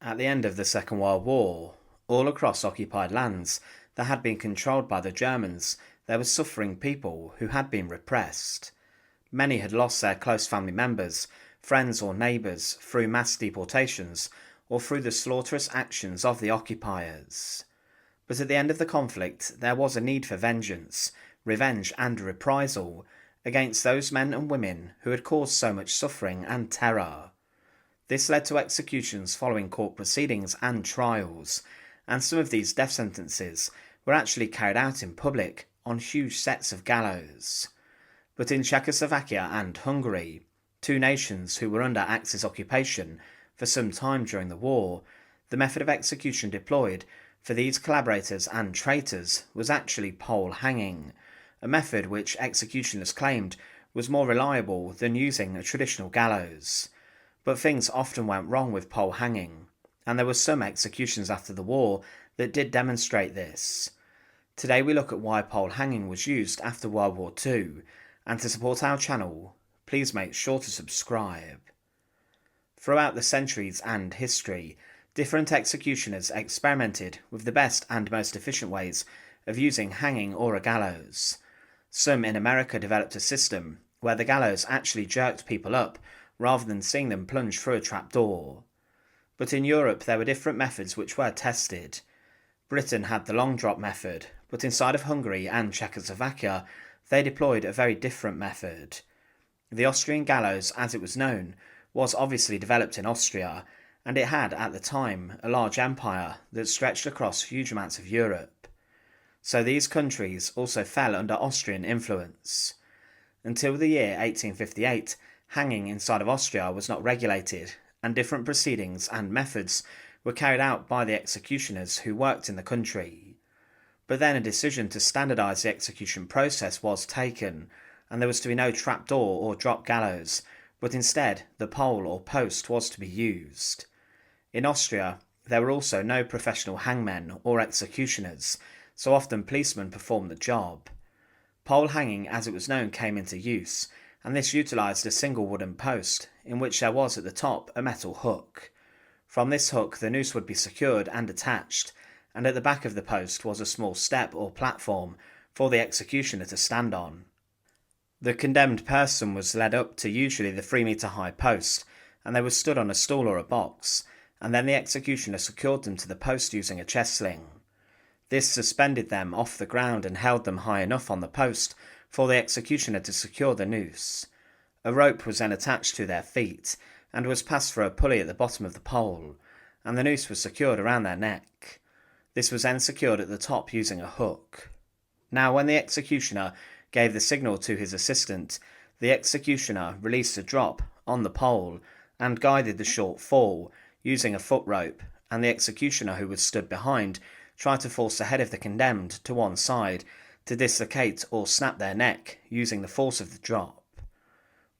At the end of the Second World War, all across occupied lands that had been controlled by the Germans, there were suffering people who had been repressed. Many had lost their close family members, friends or neighbours through mass deportations or through the slaughterous actions of the occupiers. But at the end of the conflict, there was a need for vengeance, revenge and reprisal against those men and women who had caused so much suffering and terror. This led to executions following court proceedings and trials, and some of these death sentences were actually carried out in public on huge sets of gallows. But in Czechoslovakia and Hungary, two nations who were under Axis occupation for some time during the war, the method of execution deployed for these collaborators and traitors was actually pole hanging, a method which executioners claimed was more reliable than using a traditional gallows. But things often went wrong with pole hanging, and there were some executions after the war that did demonstrate this. Today we look at why pole hanging was used after World War II, and to support our channel, please make sure to subscribe. Throughout the centuries and history, different executioners experimented with the best and most efficient ways of using hanging or a gallows. Some in America developed a system where the gallows actually jerked people up rather than seeing them plunge through a trapdoor. But in Europe there were different methods which were tested. Britain had the long drop method, but inside of Hungary and Czechoslovakia they deployed a very different method. The Austrian gallows, as it was known, was obviously developed in Austria, and it had at the time a large empire that stretched across huge amounts of Europe. So these countries also fell under Austrian influence. Until the year 1858, hanging inside of Austria was not regulated, and different proceedings and methods were carried out by the executioners who worked in the country. But then a decision to standardise the execution process was taken, and there was to be no trapdoor or drop gallows, but instead the pole or post was to be used. In Austria, there were also no professional hangmen or executioners, so often policemen performed the job. Pole hanging, as it was known, came into use, and this utilised a single wooden post, in which there was at the top a metal hook. From this hook the noose would be secured and attached, and at the back of the post was a small step or platform for the executioner to stand on. The condemned person was led up to usually the 3-metre high post, and they were stood on a stool or a box, and then the executioner secured them to the post using a chest sling. This suspended them off the ground and held them high enough on the post for the executioner to secure the noose. A rope was then attached to their feet, and was passed through a pulley at the bottom of the pole, and the noose was secured around their neck. This was then secured at the top using a hook. Now when the executioner gave the signal to his assistant, the executioner released a drop on the pole and guided the short fall using a foot rope, and the executioner who was stood behind tried to force the head of the condemned to one side to dislocate or snap their neck using the force of the drop.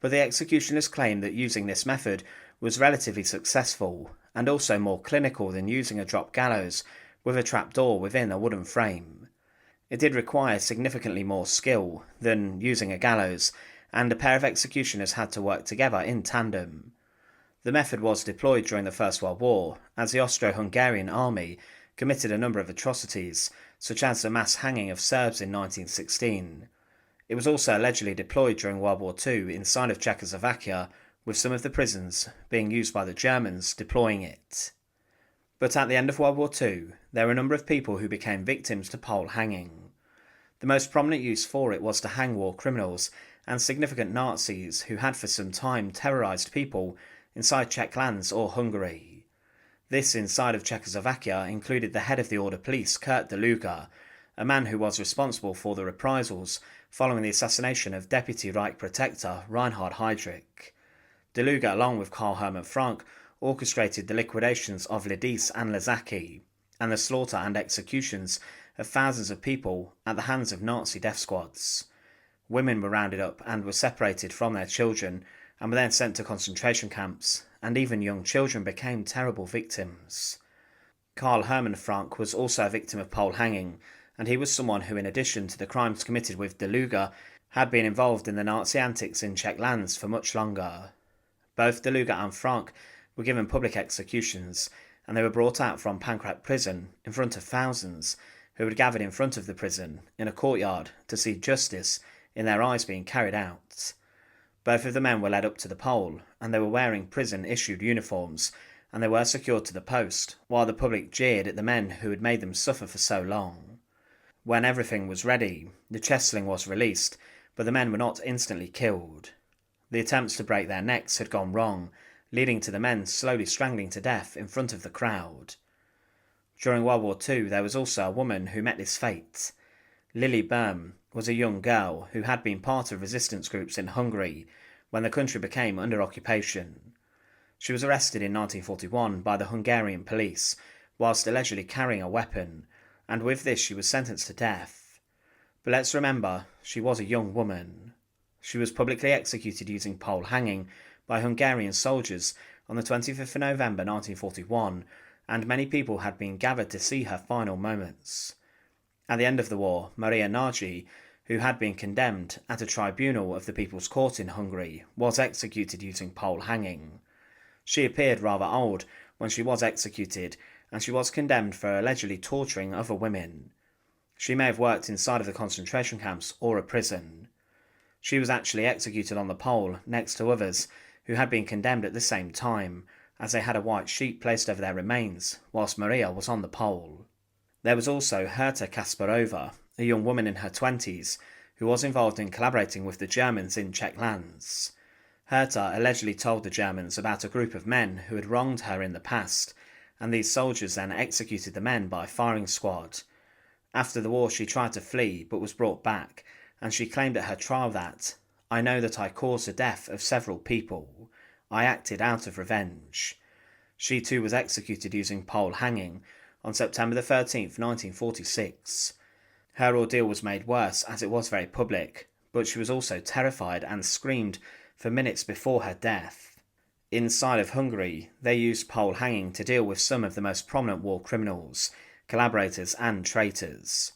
But the executioners claimed that using this method was relatively successful, and also more clinical than using a drop gallows with a trapdoor within a wooden frame. It did require significantly more skill than using a gallows, and a pair of executioners had to work together in tandem. The method was deployed during the First World War, as the Austro-Hungarian army committed a number of atrocities, such as the mass hanging of Serbs in 1916. It was also allegedly deployed during World War II inside of Czechoslovakia, with some of the prisons being used by the Germans deploying it. But at the end of World War II, there were a number of people who became victims to pole hanging. The most prominent use for it was to hang war criminals and significant Nazis who had for some time terrorised people inside Czech lands or Hungary. This inside of Czechoslovakia included the head of the Order Police, Kurt Daluege, a man who was responsible for the reprisals following the assassination of Deputy Reich Protector Reinhard Heydrich. Daluege, along with Karl Hermann Frank, orchestrated the liquidations of Lidice and Ležáky, and the slaughter and executions of thousands of people at the hands of Nazi death squads. Women were rounded up and were separated from their children, and were then sent to concentration camps, and even young children became terrible victims. Karl Hermann Frank was also a victim of pole hanging, and he was someone who, in addition to the crimes committed with Daluege, had been involved in the Nazi antics in Czech lands for much longer. Both Daluege and Frank were given public executions, and they were brought out from Pankrat prison in front of thousands who had gathered in front of the prison in a courtyard to see justice in their eyes being carried out. Both of the men were led up to the pole, and they were wearing prison-issued uniforms, and they were secured to the post, while the public jeered at the men who had made them suffer for so long. When everything was ready, the chestling was released, but the men were not instantly killed. The attempts to break their necks had gone wrong, leading to the men slowly strangling to death in front of the crowd. During World War II, there was also a woman who met this fate. Lily Burm was a young girl who had been part of resistance groups in Hungary when the country became under occupation. She was arrested in 1941 by the Hungarian police whilst allegedly carrying a weapon, and with this she was sentenced to death. But let's remember, she was a young woman. She was publicly executed using pole hanging by Hungarian soldiers on the 25th of November 1941, and many people had been gathered to see her final moments. At the end of the war, Maria Naraji, who had been condemned at a tribunal of the People's Court in Hungary, was executed using pole hanging. She appeared rather old when she was executed, and she was condemned for allegedly torturing other women. She may have worked inside of the concentration camps or a prison. She was actually executed on the pole next to others who had been condemned at the same time, as they had a white sheet placed over their remains, whilst Maria was on the pole. There was also Herta Kasperova, a young woman in her 20s, who was involved in collaborating with the Germans in Czech lands. Herta allegedly told the Germans about a group of men who had wronged her in the past, and these soldiers then executed the men by firing squad. After the war she tried to flee but was brought back, and she claimed at her trial that, "I know that I caused the death of several people. I acted out of revenge." She too was executed using pole hanging on September the 13th, 1946. Her ordeal was made worse as it was very public, but she was also terrified and screamed for minutes before her death. Inside of Hungary, they used pole hanging to deal with some of the most prominent war criminals, collaborators and traitors.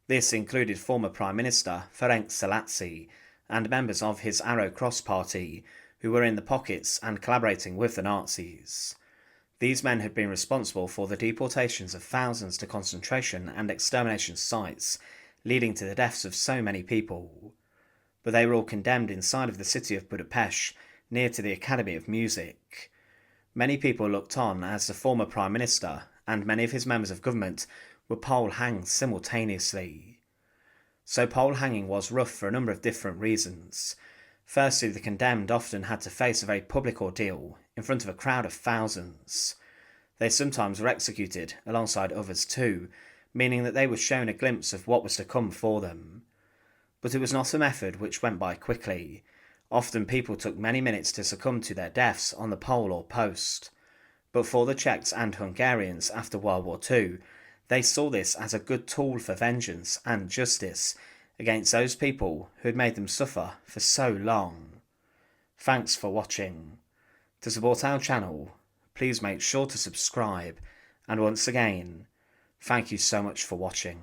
This included former Prime Minister Ferenc Szalasi and members of his Arrow Cross party who were in the pockets and collaborating with the Nazis. These men had been responsible for the deportations of thousands to concentration and extermination sites, leading to the deaths of so many people. But they were all condemned inside of the city of Budapest, near to the Academy of Music. Many people looked on as the former Prime Minister and many of his members of government were pole hanged simultaneously. So pole hanging was rough for a number of different reasons. Firstly, the condemned often had to face a very public ordeal in front of a crowd of thousands. They sometimes were executed alongside others too, meaning that they were shown a glimpse of what was to come for them. But it was not a method which went by quickly. Often people took many minutes to succumb to their deaths on the pole or post. But for the Czechs and Hungarians after World War II, they saw this as a good tool for vengeance and justice against those people who had made them suffer for so long. Thanks for watching. To support our channel, please make sure to subscribe, and once again, thank you so much for watching.